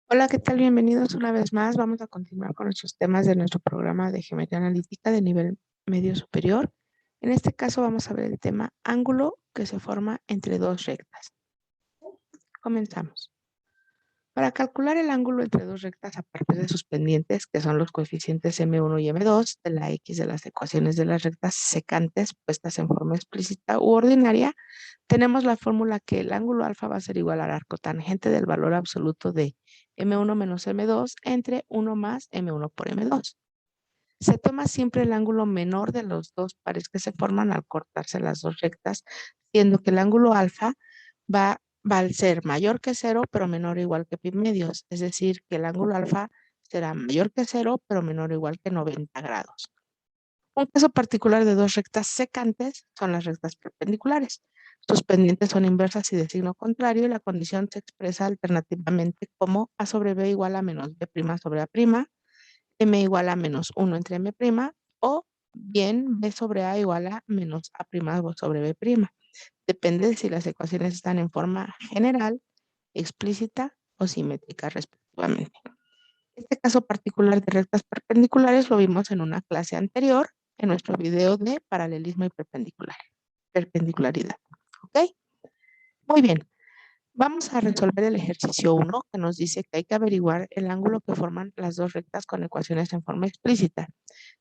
Hola, ¿qué tal? Bienvenidos una vez más. Vamos a continuar con nuestros temas de nuestro programa de geometría analítica de nivel medio superior. En este caso vamos a ver el tema ángulo que se forma entre dos rectas. Comenzamos. Para calcular el ángulo entre dos rectas a partir de sus pendientes, que son los coeficientes m1 y m2 de la x de las ecuaciones de las rectas secantes puestas en forma explícita u ordinaria, tenemos la fórmula que el ángulo alfa va a ser igual al arco tangente del valor absoluto de m1 menos m2 entre 1 más m1 por m2. Se toma siempre el ángulo menor de los dos pares que se forman al cortarse las dos rectas, siendo que el ángulo alfa va a ser mayor que cero, pero menor o igual que pi medios. Es decir, que el ángulo alfa será mayor que cero, pero menor o igual que 90 grados. Un caso particular de dos rectas secantes son las rectas perpendiculares. Sus pendientes son inversas y de signo contrario, y la condición se expresa alternativamente como a sobre b igual a menos b' sobre a', m igual a menos 1 entre m', o bien b sobre a igual a menos a' sobre b'. Depende de si las ecuaciones están en forma general, explícita o simétrica respectivamente. Este caso particular de rectas perpendiculares lo vimos en una clase anterior, en nuestro video de paralelismo y perpendicularidad. ¿Ok? Muy bien. Vamos a resolver el ejercicio 1, que nos dice que hay que averiguar el ángulo que forman las dos rectas con ecuaciones en forma explícita.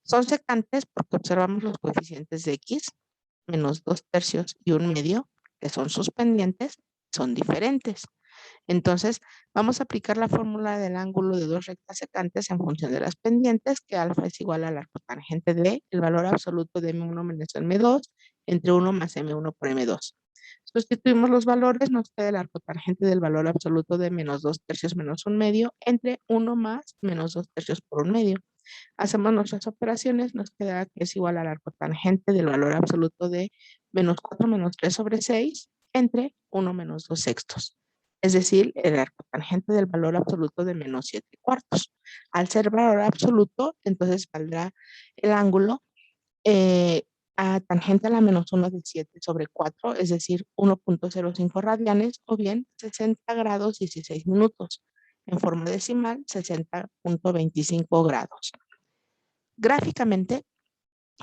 Son secantes porque observamos los coeficientes de x, menos 2/3 y 1/2, que son sus pendientes, son diferentes. Entonces, vamos a aplicar la fórmula del ángulo de dos rectas secantes en función de las pendientes, que alfa es igual al arco tangente de el valor absoluto de m1 menos m2 entre 1 más m1 por m2. Sustituimos los valores, nos queda el arco tangente del valor absoluto de menos 2/3 menos 1/2 entre 1 más menos 2/3 por 1/2. Hacemos nuestras operaciones, nos queda que es igual al arco tangente del valor absoluto de menos 4 menos 3 sobre 6 entre 1 menos 2 sextos. Es decir, el arco tangente del valor absoluto de menos 7 cuartos. Al ser valor absoluto, entonces valdrá el ángulo a tangente a la menos 1 de 7 sobre 4, es decir, 1.05 radianes, o bien 60 grados 16 minutos. En forma decimal, 60.25 grados. Gráficamente,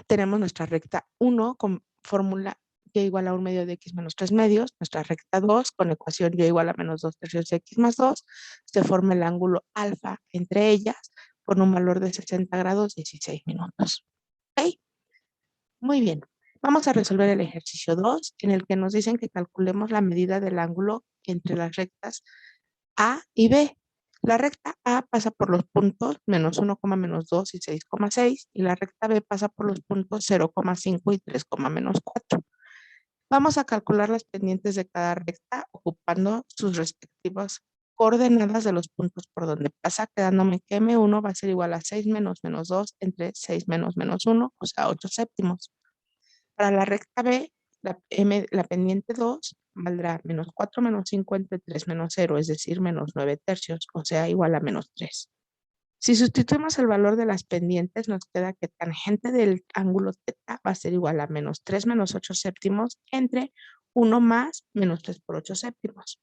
tenemos nuestra recta 1 con fórmula y igual a 1/2 de x menos 3 medios, nuestra recta 2 con ecuación y igual a menos 2/3 de x más 2, se forma el ángulo alfa entre ellas con un valor de 60 grados 16 minutos. ¿Ok? Muy bien. Vamos a resolver el ejercicio 2, en el que nos dicen que calculemos la medida del ángulo entre las rectas A y B. La recta A pasa por los puntos menos 1,-2 y 6,6, y la recta B pasa por los puntos 0,5 y 3,-4. Vamos a calcular las pendientes de cada recta ocupando sus respectivas coordenadas de los puntos por donde pasa, quedándome que M1 va a ser igual a 6 menos menos 2 entre 6 menos menos 1, o sea, 8 séptimos. Para la recta B, la pendiente 2 valdrá menos 4 menos 5 entre 3 menos 0, es decir, menos 9/3, o sea, igual a menos 3. Si sustituimos el valor de las pendientes, nos queda que tangente del ángulo θ va a ser igual a menos 3 menos 8 séptimos entre 1 más menos 3 por 8 séptimos.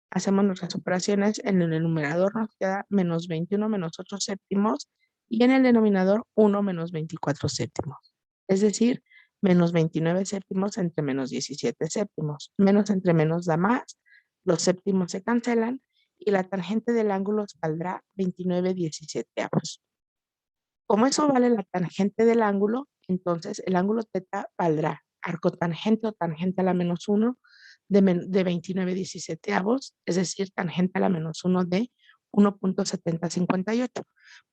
Hacemos nuestras operaciones, en el numerador nos queda menos 21 menos 8 séptimos y en el denominador 1 menos 24 séptimos. Es decir, menos 29 séptimos entre menos 17 séptimos. Menos entre menos da más, los séptimos se cancelan y la tangente del ángulo valdrá 29/17. Como eso vale la tangente del ángulo, entonces el ángulo θ valdrá arco tangente o tangente a la menos 1 de 29/17, es decir, tangente a la menos 1 de 1.7058.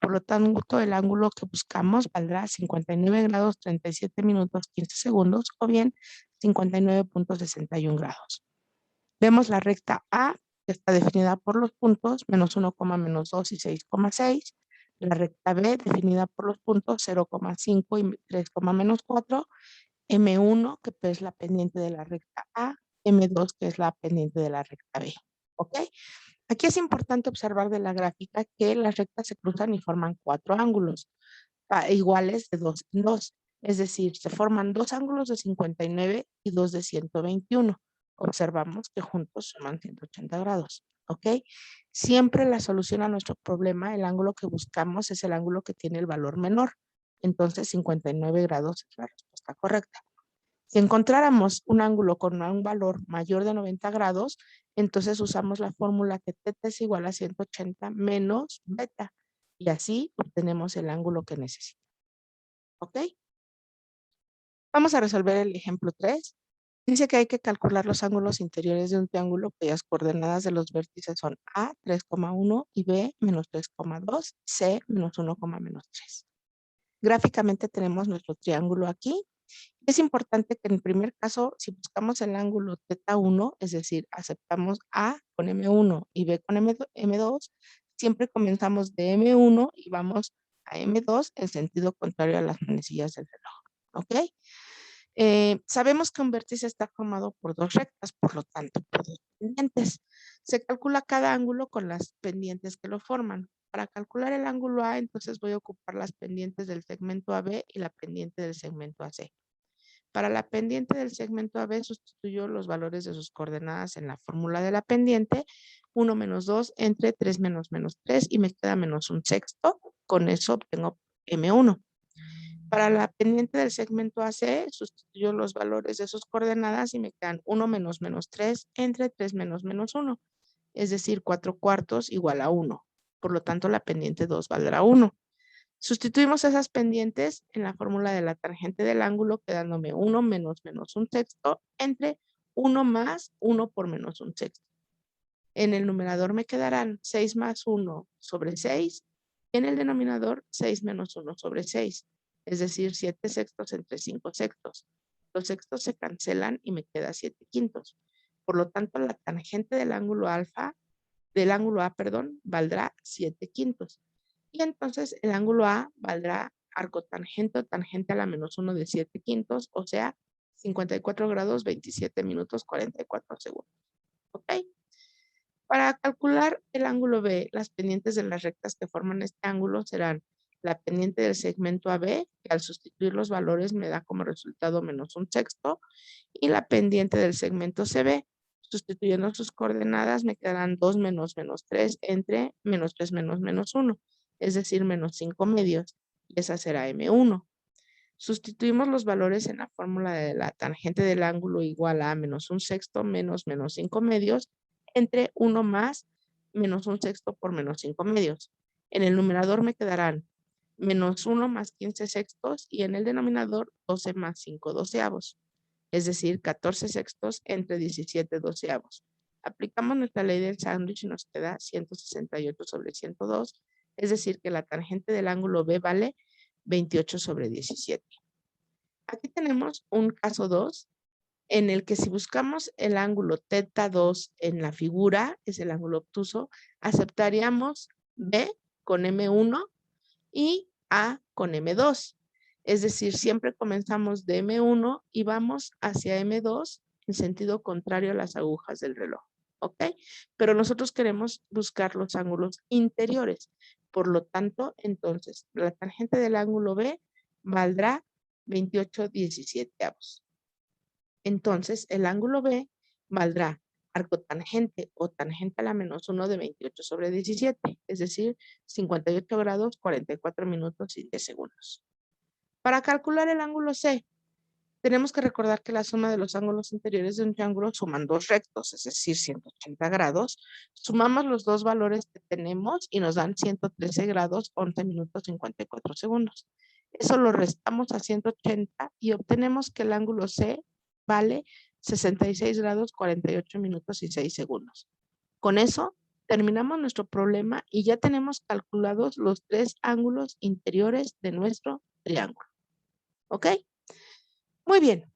Por lo tanto, el ángulo que buscamos valdrá 59 grados 37 minutos 15 segundos, o bien 59.61 grados. Vemos la recta A, que está definida por los puntos menos 1, menos 2 y 6,6. La recta B, definida por los puntos 0,5 y 3, menos 4. M1, que es la pendiente de la recta A. M2, que es la pendiente de la recta B. ¿Ok? Aquí es importante observar de la gráfica que las rectas se cruzan y forman 4 ángulos iguales de 2 en 2. Es decir, se forman 2 ángulos de 59 y 2 de 121. Observamos que juntos suman 180 grados. ¿Ok? Siempre la solución a nuestro problema, el ángulo que buscamos es el ángulo que tiene el valor menor. Entonces, 59 grados es la respuesta correcta. Si encontráramos un ángulo con un valor mayor de 90 grados, entonces usamos la fórmula que θ es igual a 180 menos beta. Y así obtenemos el ángulo que necesitamos. ¿Ok? Vamos a resolver el ejemplo 3. Dice que hay que calcular los ángulos interiores de un triángulo cuyas coordenadas de los vértices son A, 3,1 y B, menos 3,2, C, menos 1,3. Gráficamente tenemos nuestro triángulo aquí. Es importante que en el primer caso, si buscamos el ángulo θ1, es decir, aceptamos A con M1 y B con M2, siempre comenzamos de M1 y vamos a M2 en sentido contrario a las manecillas del reloj. ¿Ok? Sabemos que un vértice está formado por dos rectas, por lo tanto, por dos pendientes. Se calcula cada ángulo con las pendientes que lo forman. Para calcular el ángulo A, entonces voy a ocupar las pendientes del segmento AB y la pendiente del segmento AC. Para la pendiente del segmento AB, sustituyo los valores de sus coordenadas en la fórmula de la pendiente, 1 menos 2 entre 3 menos 3 y me queda menos un sexto. Con eso obtengo M1. Para la pendiente del segmento AC, sustituyo los valores de sus coordenadas y me quedan 1 menos 3 entre 3 menos 1, es decir, 4 cuartos igual a 1. Por lo tanto, la pendiente 2 valdrá 1. Sustituimos esas pendientes en la fórmula de la tangente del ángulo, quedándome 1 menos un sexto entre 1 más 1 por menos un sexto. En el numerador me quedarán 6 más 1 sobre 6 y en el denominador 6 menos 1 sobre 6. Es decir, 7 sextos entre 5 sextos. Los sextos se cancelan y me queda 7 quintos. Por lo tanto, la tangente del ángulo A, valdrá 7 quintos. Y entonces el ángulo A valdrá arcotangente o tangente a la menos 1 de 7 quintos, o sea, 54 grados, 27 minutos, 44 segundos. ¿Ok? Para calcular el ángulo B, las pendientes de las rectas que forman este ángulo serán la pendiente del segmento AB, que al sustituir los valores me da como resultado menos un sexto, y la pendiente del segmento CB. Sustituyendo sus coordenadas me quedarán 2 menos 3 entre menos 3 menos 1, es decir, menos 5 medios, y esa será M1. Sustituimos los valores en la fórmula de la tangente del ángulo igual a menos un sexto menos 5 medios entre 1 más menos un sexto por menos 5 medios. En el numerador me quedarán menos 1 más 15 sextos y en el denominador 12 más 5 doceavos, es decir, 14 sextos entre 17 doceavos. Aplicamos nuestra ley del sándwich y nos queda 168 sobre 102, es decir, que la tangente del ángulo B vale 28 sobre 17. Aquí tenemos un caso 2 en el que si buscamos el ángulo θ2 en la figura, es el ángulo obtuso, aceptaríamos B con M1 y A con M2. Es decir, siempre comenzamos de M1 y vamos hacia M2 en sentido contrario a las agujas del reloj. ¿Ok? Pero nosotros queremos buscar los ángulos interiores. Por lo tanto, entonces, la tangente del ángulo B valdrá 28 17avos. Entonces, el ángulo B valdrá arcotangente o tangente a la menos 1 de 28 sobre 17, es decir, 58 grados, 44 minutos y 10 segundos. Para calcular el ángulo C, tenemos que recordar que la suma de los ángulos interiores de un triángulo suman dos rectos, es decir, 180 grados. Sumamos los dos valores que tenemos y nos dan 113 grados, 11 minutos, 54 segundos. Eso lo restamos a 180 y obtenemos que el ángulo C vale 66 grados, 48 minutos y 6 segundos. Con eso terminamos nuestro problema y ya tenemos calculados los tres ángulos interiores de nuestro triángulo. ¿Ok? Muy bien.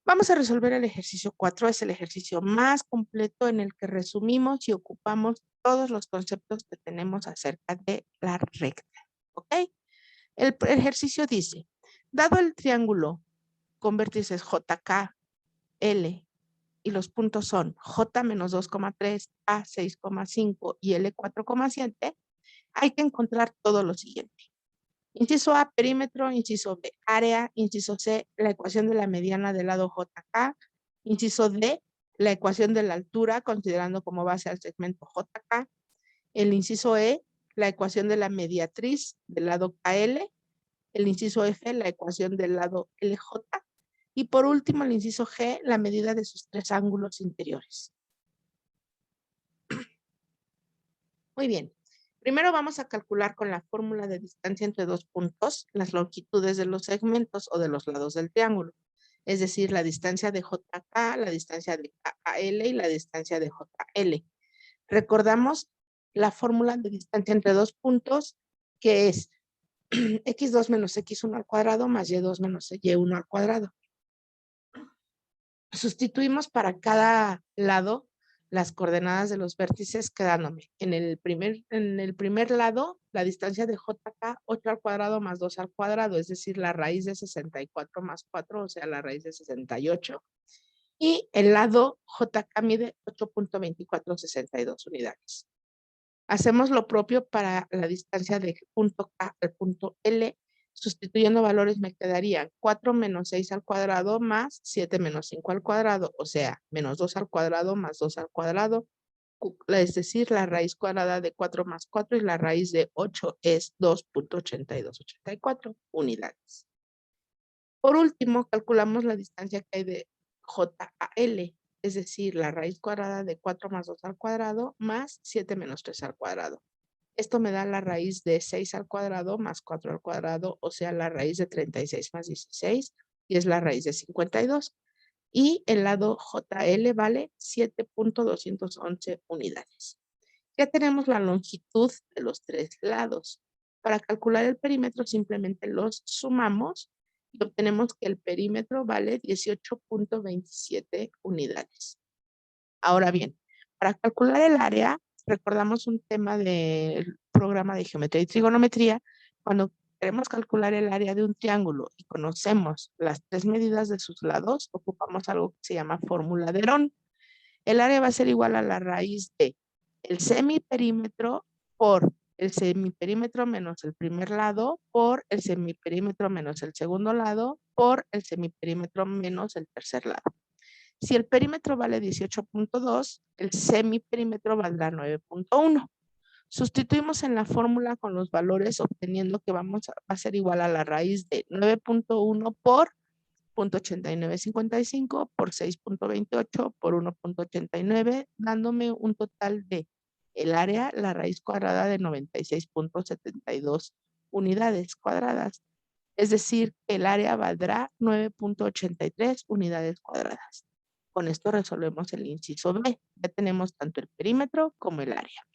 Vamos a resolver el ejercicio 4. Es el ejercicio más completo en el que resumimos y ocupamos todos los conceptos que tenemos acerca de la recta. ¿Ok? El ejercicio dice, dado el triángulo con vértices JK, L y los puntos son J menos 2,3, A 6,5 y L 4,7, hay que encontrar todo lo siguiente. Inciso A, perímetro. Inciso B, área. Inciso C, la ecuación de la mediana del lado JK. Inciso D, la ecuación de la altura, considerando como base al segmento JK. El inciso E, la ecuación de la mediatriz del lado KL. El inciso F, la ecuación del lado LJ. Y por último, el inciso G, la medida de sus tres ángulos interiores. Muy bien. Primero vamos a calcular con la fórmula de distancia entre dos puntos las longitudes de los segmentos o de los lados del triángulo. Es decir, la distancia de JK, la distancia de KL y la distancia de JL. Recordamos la fórmula de distancia entre dos puntos, que es x2 menos x1 al cuadrado más y2 menos y1 al cuadrado. Sustituimos para cada lado las coordenadas de los vértices, quedándome en el primer lado la distancia de JK 8 al cuadrado más 2 al cuadrado, es decir, la raíz de 64 más 4, o sea, la raíz de 68. Y el lado JK mide 8.2462 unidades. Hacemos lo propio para la distancia de punto K al punto L. Sustituyendo valores me quedarían 4 menos 6 al cuadrado más 7 menos 5 al cuadrado, o sea, menos 2 al cuadrado más 2 al cuadrado, es decir, la raíz cuadrada de 4 más 4 y la raíz de 8 es 2.8284 unidades. Por último, calculamos la distancia que hay de J a L, es decir, la raíz cuadrada de 4 más 2 al cuadrado más 7 menos 3 al cuadrado. Esto me da la raíz de 6 al cuadrado más 4 al cuadrado, o sea, la raíz de 36 más 16, y es la raíz de 52. Y el lado JL vale 7.211 unidades. Ya tenemos la longitud de los tres lados. Para calcular el perímetro simplemente los sumamos y obtenemos que el perímetro vale 18.27 unidades. Ahora bien, para calcular el área, recordamos un tema del programa de geometría y trigonometría. Cuando queremos calcular el área de un triángulo y conocemos las tres medidas de sus lados, ocupamos algo que se llama fórmula de Herón. El área va a ser igual a la raíz de el semiperímetro por el semiperímetro menos el primer lado por el semiperímetro menos el segundo lado por el semiperímetro menos el tercer lado. Si el perímetro vale 18.2, el semiperímetro valdrá 9.1. Sustituimos en la fórmula con los valores obteniendo que va a ser igual a la raíz de 9.1 por 0.8955 por 6.28 por 1.89, dándome un total de el área, la raíz cuadrada de 96.72 unidades cuadradas. Es decir, el área valdrá 9.83 unidades cuadradas. Con esto resolvemos el inciso B. Ya tenemos tanto el perímetro como el área.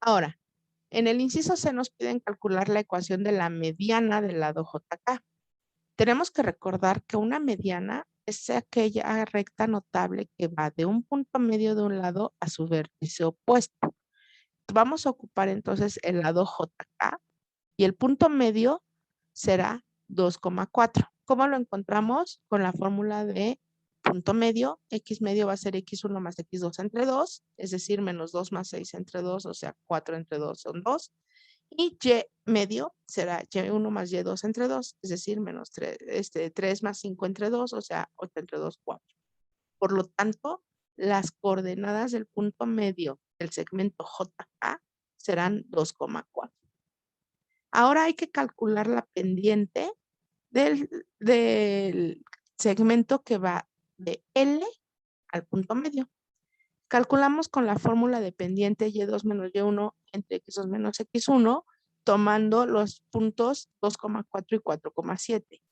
Ahora, en el inciso C nos piden calcular la ecuación de la mediana del lado JK. Tenemos que recordar que una mediana es aquella recta notable que va de un punto medio de un lado a su vértice opuesto. Vamos a ocupar entonces el lado JK y el punto medio será 2,4. ¿Cómo lo encontramos? Con la fórmula de punto medio. X medio va a ser X1 más X2 entre 2, es decir, menos 2 más 6 entre 2, o sea, 4 entre 2 son 2. Y Y medio será Y1 más Y2 entre 2, es decir, menos 3, 3 más 5 entre 2, o sea, 8 entre 2, 4. Por lo tanto, las coordenadas del punto medio del segmento JK serán 2,4. Ahora hay que calcular la pendiente del segmento que va de L al punto medio. Calculamos con la fórmula de pendiente Y2 menos Y1 entre X2 menos X1, tomando los puntos 2,4 y 4,7.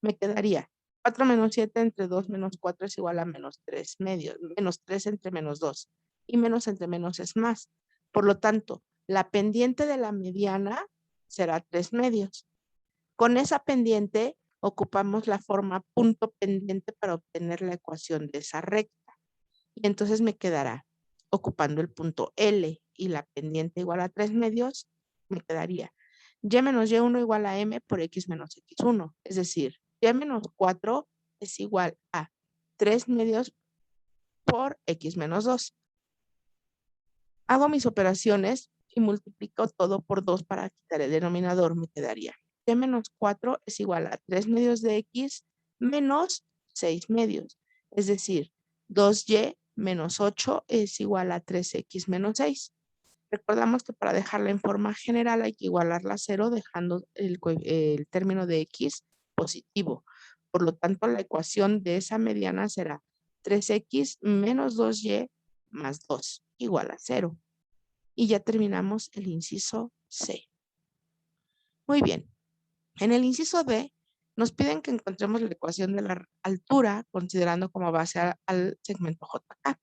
Me quedaría 4 menos 7 entre 2 menos 4 es igual a menos 3 medios, menos 3 entre menos 2. Y menos entre menos es más. Por lo tanto, la pendiente de la mediana será 3 medios. Con esa pendiente ocupamos la forma punto pendiente para obtener la ecuación de esa recta. Y entonces me quedará, ocupando el punto L y la pendiente igual a 3 medios, me quedaría Y menos Y1 igual a M por X menos X1. Es decir, Y menos 4 es igual a 3 medios por X menos 2. Hago mis operaciones y multiplico todo por 2 para quitar el denominador. Me quedaría Y menos 4 es igual a 3 medios de X menos 6 medios. Es decir, 2Y menos 8 es igual a 3X menos 6. Recordamos que para dejarla en forma general hay que igualarla a 0 dejando el término de x positivo. Por lo tanto, la ecuación de esa mediana será 3x menos 2y más 2 igual a 0. Y ya terminamos el inciso C. Muy bien. En el inciso D, nos piden que encontremos la ecuación de la altura considerando como base al segmento JK.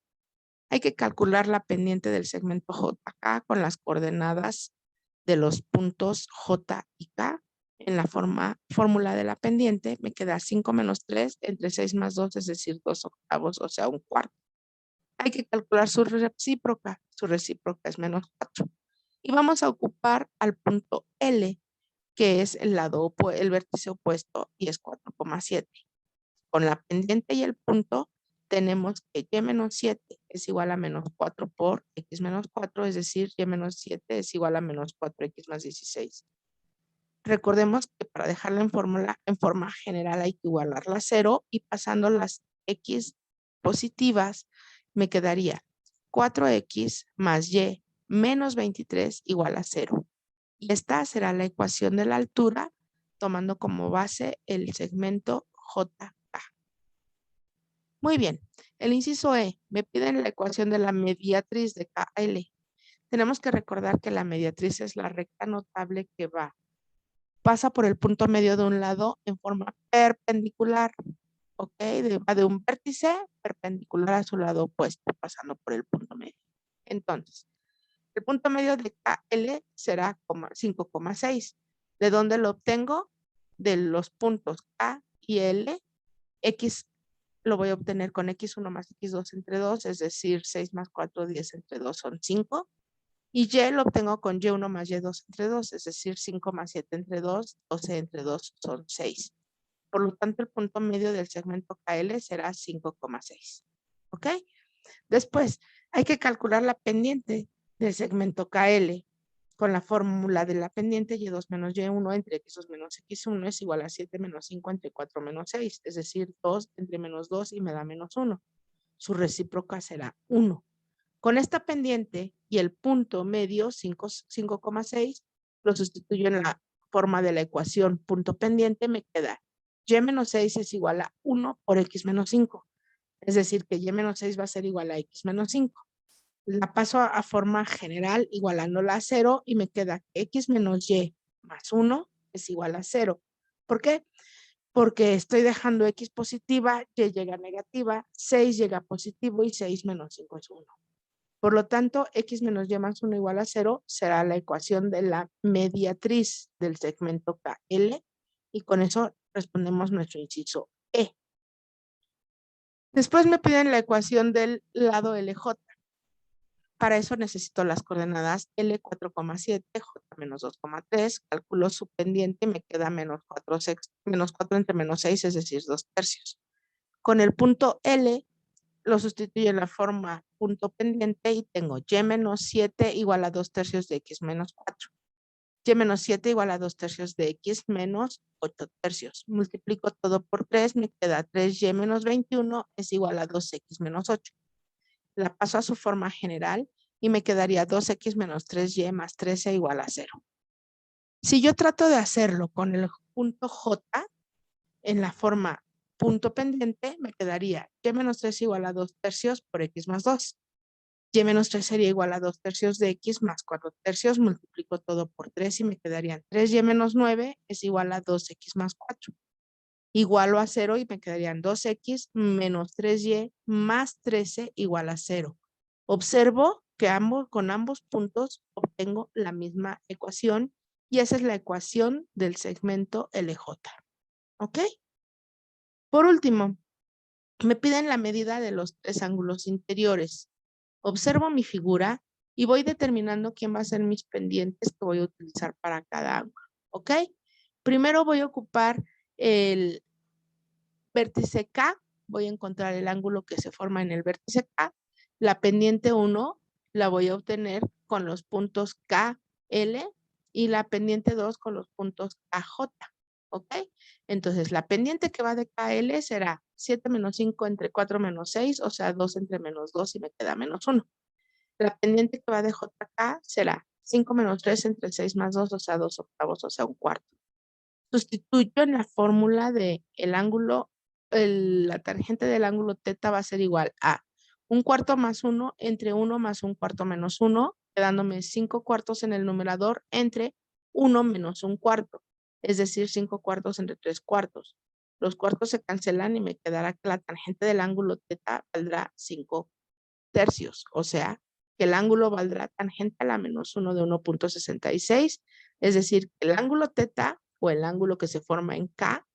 Hay que calcular la pendiente del segmento JK con las coordenadas de los puntos J y K. En la fórmula de la pendiente me queda 5 menos 3 entre 6 más 2, es decir, 2 octavos, o sea, un cuarto. Hay que calcular su recíproca es menos 4. Y vamos a ocupar al punto L, que es el vértice opuesto, y es 4,7. Con la pendiente y el punto tenemos que y menos 7 es igual a menos 4 por x menos 4, es decir, y menos 7 es igual a menos 4x más 16. Recordemos que para dejarla en forma general hay que igualarla a 0 y pasando las x positivas me quedaría 4x más y menos 23 igual a 0. Y esta será la ecuación de la altura tomando como base el segmento JK. Muy bien. El inciso E, me piden la ecuación de la mediatriz de KL. Tenemos que recordar que la mediatriz es la recta notable que pasa por el punto medio de un lado en forma perpendicular, ¿ok? Va de un vértice perpendicular a su lado opuesto, pasando por el punto medio. Entonces, el punto medio de KL será 5,6. ¿De dónde lo obtengo? De los puntos K y L. X lo voy a obtener con x1 más x2 entre 2, es decir, 6 más 4, 10 entre 2 son 5. Y y lo obtengo con y1 más y2 entre 2, es decir, 5 más 7 entre 2, 12 entre 2 son 6. Por lo tanto, el punto medio del segmento KL será 5,6. ¿Ok? Después, hay que calcular la pendiente del segmento KL con la fórmula de la pendiente y2 menos y1 entre x2 menos x1 es igual a 7 menos 5 entre 4 menos 6, es decir, 2 entre menos 2 y me da menos 1. Su recíproca será 1. Con esta pendiente y el punto medio 5,6 lo sustituyo en la forma de la ecuación punto pendiente, me queda y menos 6 es igual a 1 por x menos 5. Es decir, que y menos 6 va a ser igual a x menos 5. La paso a forma general igualándola a 0 y me queda que x menos y más 1 es igual a 0. ¿Por qué? Porque estoy dejando x positiva, y llega negativa, 6 llega positivo y 6 menos 5 es 1. Por lo tanto, x menos y más 1 igual a 0 será la ecuación de la mediatriz del segmento KL y con eso respondemos nuestro inciso E. Después me piden la ecuación del lado LJ. Para eso necesito las coordenadas L 4,7, J menos 2,3, calculo su pendiente y me queda menos 4 entre menos 6, es decir, 2 tercios. Con el punto L lo sustituyo en la forma punto pendiente y tengo y menos 7 igual a 2 tercios de x menos 4. Y menos 7 igual a 2 tercios de x menos 8 tercios. Multiplico todo por 3, me queda 3y menos 21 es igual a 2x menos 8. La paso a su forma general y me quedaría 2x menos 3y más 13 igual a 0. Si yo trato de hacerlo con el punto J en la forma punto pendiente, me quedaría y menos 3 igual a 2 tercios por x más 2. Y menos 3 sería igual a 2 tercios de x más 4 tercios, multiplico todo por 3 y me quedarían 3y menos 9 es igual a 2x más 4. Igualo a 0 y me quedarían 2x menos 3y más 13 igual a 0. Observo que con ambos puntos obtengo la misma ecuación y esa es la ecuación del segmento LJ. ¿Ok? Por último, me piden la medida de los tres ángulos interiores. Observo mi figura y voy determinando quién va a ser mis pendientes que voy a utilizar para cada ángulo. ¿Ok? Primero voy a ocupar el vértice K, voy a encontrar el ángulo que se forma en el vértice K. La pendiente 1 la voy a obtener con los puntos KL y la pendiente 2 con los puntos KJ. ¿Ok? Entonces, la pendiente que va de KL será 7 menos 5 entre 4 menos 6, o sea, 2 entre menos 2 y me queda menos 1. La pendiente que va de JK será 5 menos 3 entre 6 más 2, o sea, 2 octavos, o sea, un cuarto. Sustituyo en la fórmula de el ángulo, la tangente del ángulo teta va a ser igual a un cuarto más 1 entre 1 más un cuarto menos 1, quedándome 5 cuartos en el numerador entre 1 menos un cuarto, es decir, 5 cuartos entre 3 cuartos. Los cuartos se cancelan y me quedará que la tangente del ángulo teta valdrá 5 tercios, o sea, que el ángulo valdrá tangente a la menos 1 de 1.66, es decir, que el ángulo teta o el ángulo que se forma en K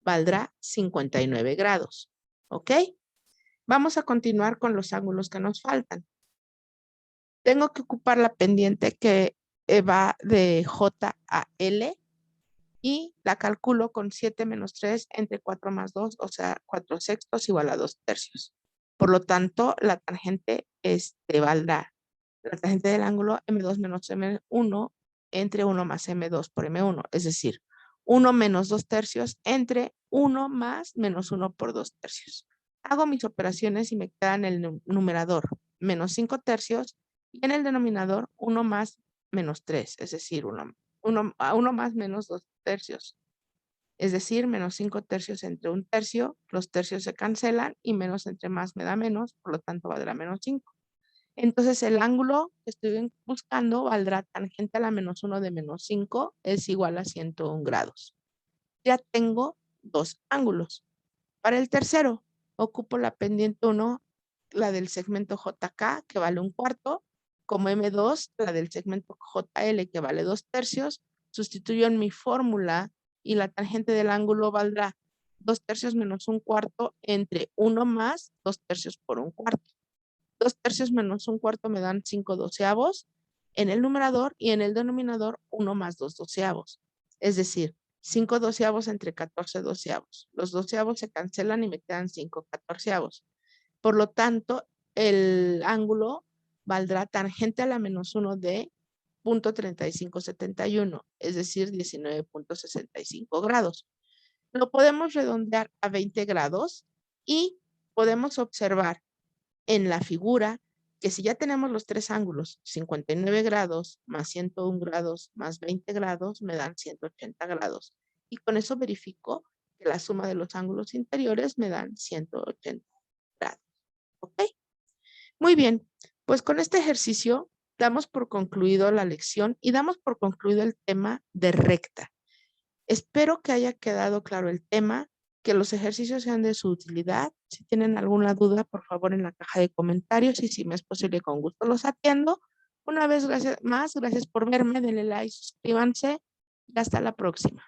valdrá 59 grados. ¿Ok? Vamos a continuar con los ángulos que nos faltan. Tengo que ocupar la pendiente que va de J a L y la calculo con 7 menos 3 entre 4 más 2, o sea, 4 sextos igual a 2 tercios. Por lo tanto, la tangente valdrá la tangente del ángulo M2 menos M1 entre 1 más M2 por M1, es decir, 1 menos 2 tercios entre 1 más menos 1 por 2 tercios. Hago mis operaciones y me queda en el numerador menos 5 tercios y en el denominador 1 más menos 3, es decir, 1 más menos 2 tercios. Es decir, menos 5 tercios entre 1 tercio, los tercios se cancelan y menos entre más me da menos, por lo tanto valdrá menos 5. Entonces el ángulo que estoy buscando valdrá tangente a la menos 1 de menos 5 es igual a 101 grados. Ya tengo dos ángulos. Para el tercero, ocupo la pendiente 1, la del segmento JK, que vale un cuarto, como M2, la del segmento JL, que vale 2 tercios, sustituyo en mi fórmula y la tangente del ángulo valdrá 2 tercios menos un cuarto entre 1 más 2 tercios por un cuarto. 2 tercios menos un cuarto me dan 5 doceavos en el numerador y en el denominador 1 más 2 doceavos. Es decir, 5 doceavos entre 14 doceavos. Los doceavos se cancelan y me quedan 5 catorceavos. Por lo tanto, el ángulo valdrá tangente a la menos 1 de 0.3571, es decir, 19.65 grados. Lo podemos redondear a 20 grados y podemos observar en la figura que si ya tenemos los tres ángulos, 59 grados más 101 grados más 20 grados, me dan 180 grados. Y con eso verifico que la suma de los ángulos interiores me dan 180 grados. ¿Ok? Muy bien, pues con este ejercicio damos por concluido la lección y damos por concluido el tema de recta. Espero que haya quedado claro el tema, que los ejercicios sean de su utilidad. Si tienen alguna duda, por favor, en la caja de comentarios y si me es posible, con gusto los atiendo. Una vez gracias por verme, denle like, suscríbanse y hasta la próxima.